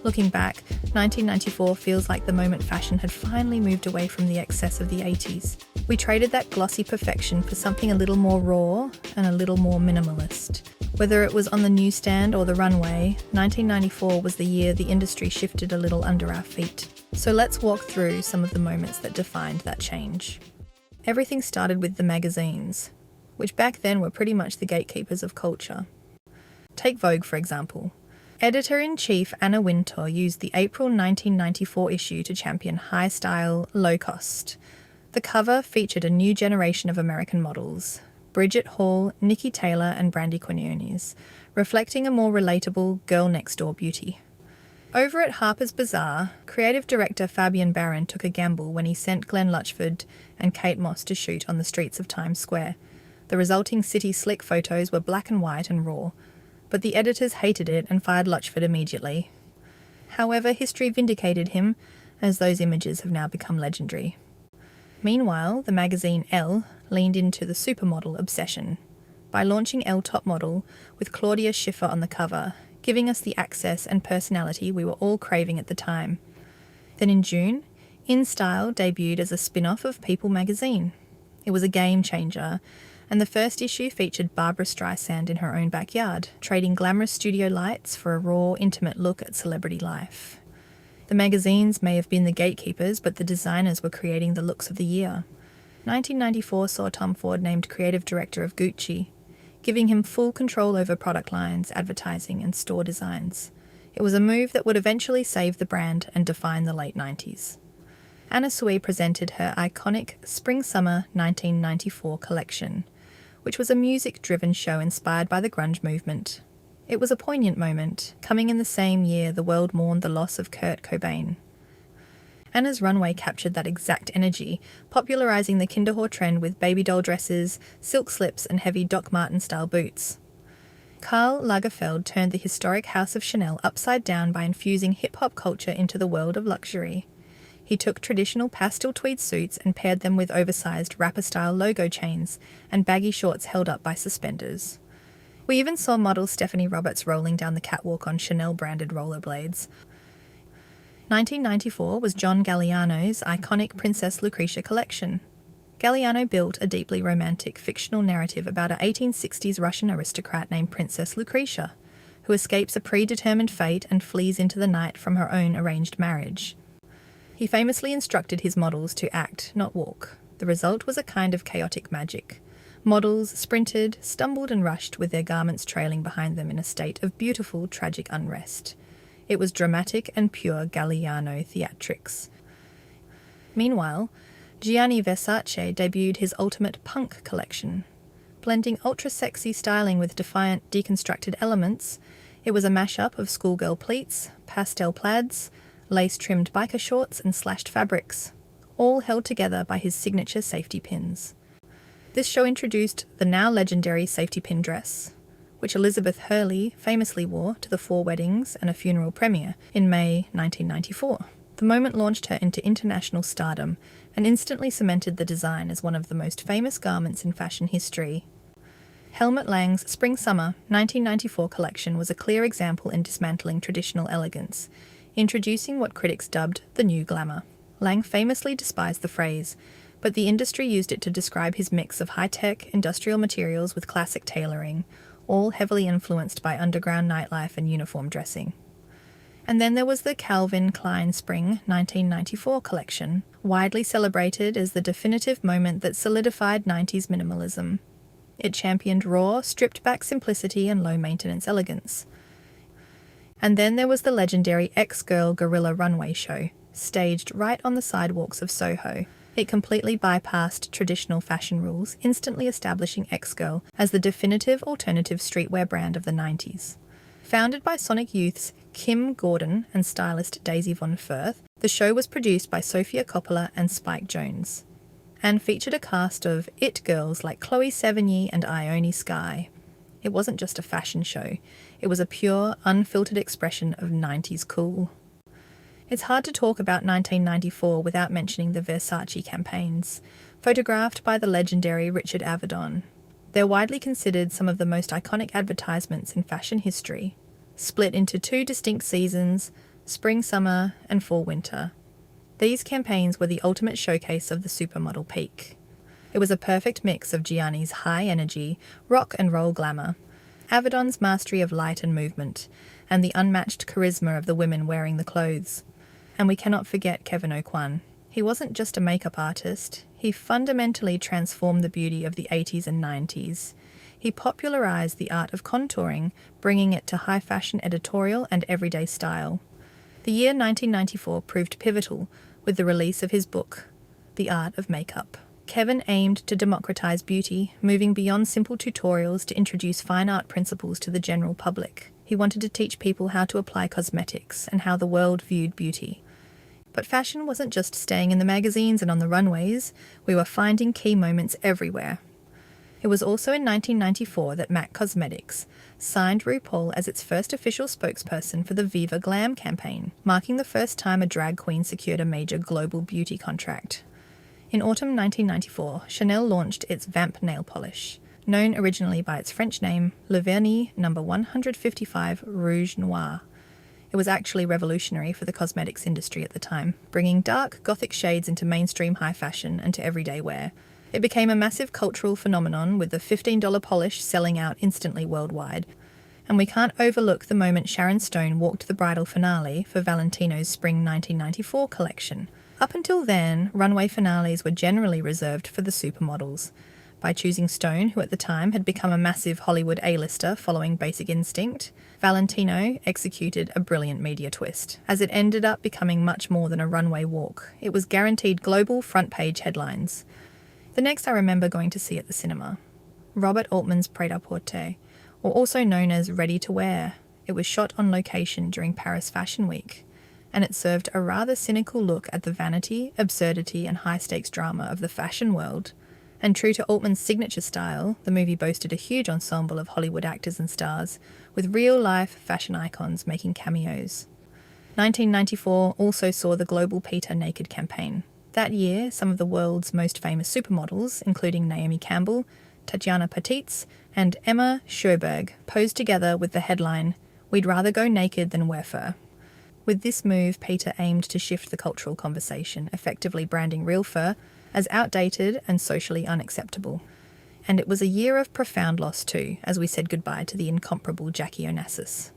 Looking back, 1994 feels like the moment fashion had finally moved away from the excess of the 80s. We traded that glossy perfection for something a little more raw and a little more minimalist. Whether it was on the newsstand or the runway, 1994 was the year the industry shifted a little under our feet. So let's walk through some of the moments that defined that change. Everything started with the magazines, which back then were pretty much the gatekeepers of culture. Take Vogue, for example. Editor-in-chief Anna Wintour used the April 1994 issue to champion high style, low cost. The cover featured a new generation of American models, Bridget Hall, Nikki Taylor and Brandy Quinones, reflecting a more relatable girl-next-door beauty. Over at Harper's Bazaar, creative director Fabian Baron took a gamble when he sent Glenn Luchford and Kate Moss to shoot on the streets of Times Square. The resulting city slick photos were black and white and raw, but the editors hated it and fired Luchford immediately. However, history vindicated him, as those images have now become legendary. Meanwhile, the magazine Elle leaned into the supermodel obsession by launching Elle Top Model with Claudia Schiffer on the cover, giving us the access and personality we were all craving at the time. Then in June, InStyle debuted as a spin-off of People magazine. It was a game changer, and the first issue featured Barbra Streisand in her own backyard, trading glamorous studio lights for a raw, intimate look at celebrity life. The magazines may have been the gatekeepers, but the designers were creating the looks of the year. 1994 saw Tom Ford named creative director of Gucci, giving him full control over product lines, advertising and store designs. It was a move that would eventually save the brand and define the late 90s. Anna Sui presented her iconic Spring-Summer 1994 collection, which was a music-driven show inspired by the grunge movement. It was a poignant moment, coming in the same year the world mourned the loss of Kurt Cobain. Anna's runway captured that exact energy, popularising the Kinderhore trend with baby doll dresses, silk slips and heavy Doc Marten-style boots. Karl Lagerfeld turned the historic House of Chanel upside down by infusing hip-hop culture into the world of luxury. He took traditional pastel tweed suits and paired them with oversized rapper-style logo chains and baggy shorts held up by suspenders. We even saw model Stephanie Roberts rolling down the catwalk on Chanel-branded rollerblades. 1994 was John Galliano's iconic Princess Lucretia collection. Galliano built a deeply romantic fictional narrative about a 1860s Russian aristocrat named Princess Lucretia, who escapes a predetermined fate and flees into the night from her own arranged marriage. He famously instructed his models to act, not walk. The result was a kind of chaotic magic. Models sprinted, stumbled and rushed with their garments trailing behind them in a state of beautiful, tragic unrest. It was dramatic and pure Galliano theatrics. Meanwhile, Gianni Versace debuted his ultimate punk collection. Blending ultra-sexy styling with defiant, deconstructed elements, it was a mashup of schoolgirl pleats, pastel plaids, lace-trimmed biker shorts and slashed fabrics, all held together by his signature safety pins. This show introduced the now legendary safety pin dress, which Elizabeth Hurley famously wore to the 4 weddings and a funeral premiere in May 1994. The moment launched her into international stardom and instantly cemented the design as one of the most famous garments in fashion history. Helmut Lang's Spring-Summer 1994 collection was a clear example in dismantling traditional elegance, introducing what critics dubbed the new glamour. Lang famously despised the phrase, but the industry used it to describe his mix of high-tech, industrial materials with classic tailoring, all heavily influenced by underground nightlife and uniform dressing. And then there was the Calvin Klein Spring 1994 collection, widely celebrated as the definitive moment that solidified 90s minimalism. It championed raw, stripped-back simplicity and low-maintenance elegance. And then there was the legendary X-Girl Guerrilla Runway show, staged right on the sidewalks of Soho. It completely bypassed traditional fashion rules, instantly establishing X-Girl as the definitive alternative streetwear brand of the 90s. Founded by Sonic Youth's Kim Gordon and stylist Daisy Von Firth, the show was produced by Sofia Coppola and Spike Jonze, and featured a cast of it girls like Chloe Sevigny and Ione Skye. It wasn't just a fashion show, it was a pure, unfiltered expression of 90s cool. It's hard to talk about 1994 without mentioning the Versace campaigns, photographed by the legendary Richard Avedon. They're widely considered some of the most iconic advertisements in fashion history. Split into 2 distinct seasons, spring, summer, and fall, winter. These campaigns were the ultimate showcase of the supermodel peak. It was a perfect mix of Gianni's high energy, rock and roll glamour, Avedon's mastery of light and movement, and the unmatched charisma of the women wearing the clothes. And we cannot forget Kevyn Aucoin. He wasn't just a makeup artist, he fundamentally transformed the beauty of the 80s and 90s. He popularized the art of contouring, bringing it to high fashion editorial and everyday style. The year 1994 proved pivotal with the release of his book, The Art of Makeup. Kevyn aimed to democratize beauty, moving beyond simple tutorials to introduce fine art principles to the general public. He wanted to teach people how to apply cosmetics and how the world viewed beauty. But fashion wasn't just staying in the magazines and on the runways, we were finding key moments everywhere. It was also in 1994 that MAC Cosmetics signed RuPaul as its first official spokesperson for the Viva Glam campaign, marking the first time a drag queen secured a major global beauty contract. In autumn 1994, Chanel launched its Vamp nail polish, known originally by its French name, Le Vernis No. 155 Rouge Noir. It was actually revolutionary for the cosmetics industry at the time, bringing dark, gothic shades into mainstream high fashion and to everyday wear. It became a massive cultural phenomenon, with the $15 polish selling out instantly worldwide. And we can't overlook the moment Sharon Stone walked the bridal finale for Valentino's spring 1994 collection. Up until then, runway finales were generally reserved for the supermodels. By choosing Stone, who at the time had become a massive Hollywood A-lister following Basic Instinct, Valentino executed a brilliant media twist. As it ended up becoming much more than a runway walk, it was guaranteed global front-page headlines. The next I remember going to see at the cinema, Robert Altman's Pret-a-Porter, or also known as Ready to Wear. It was shot on location during Paris Fashion Week, and it served a rather cynical look at the vanity, absurdity, and high-stakes drama of the fashion world. And true to Altman's signature style, the movie boasted a huge ensemble of Hollywood actors and stars, with real-life fashion icons making cameos. 1994 also saw the global PETA Naked campaign. That year, some of the world's most famous supermodels, including Naomi Campbell, Tatjana Patitz, and Emma Sjöberg, posed together with the headline, "We'd rather go naked than wear fur." With this move, PETA aimed to shift the cultural conversation, effectively branding real fur as outdated and socially unacceptable. And it was a year of profound loss too, as we said goodbye to the incomparable Jackie Onassis.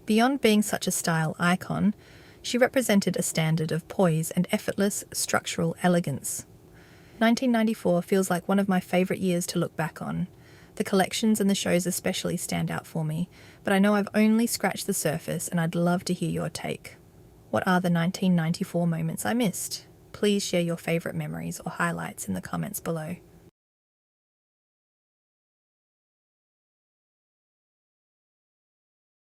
Beyond being such a style icon, she represented a standard of poise and effortless structural elegance. 1994 feels like one of my favourite years to look back on. The collections and the shows especially stand out for me, but I know I've only scratched the surface and I'd love to hear your take. What are the 1994 moments I missed? Please share your favourite memories or highlights in the comments below.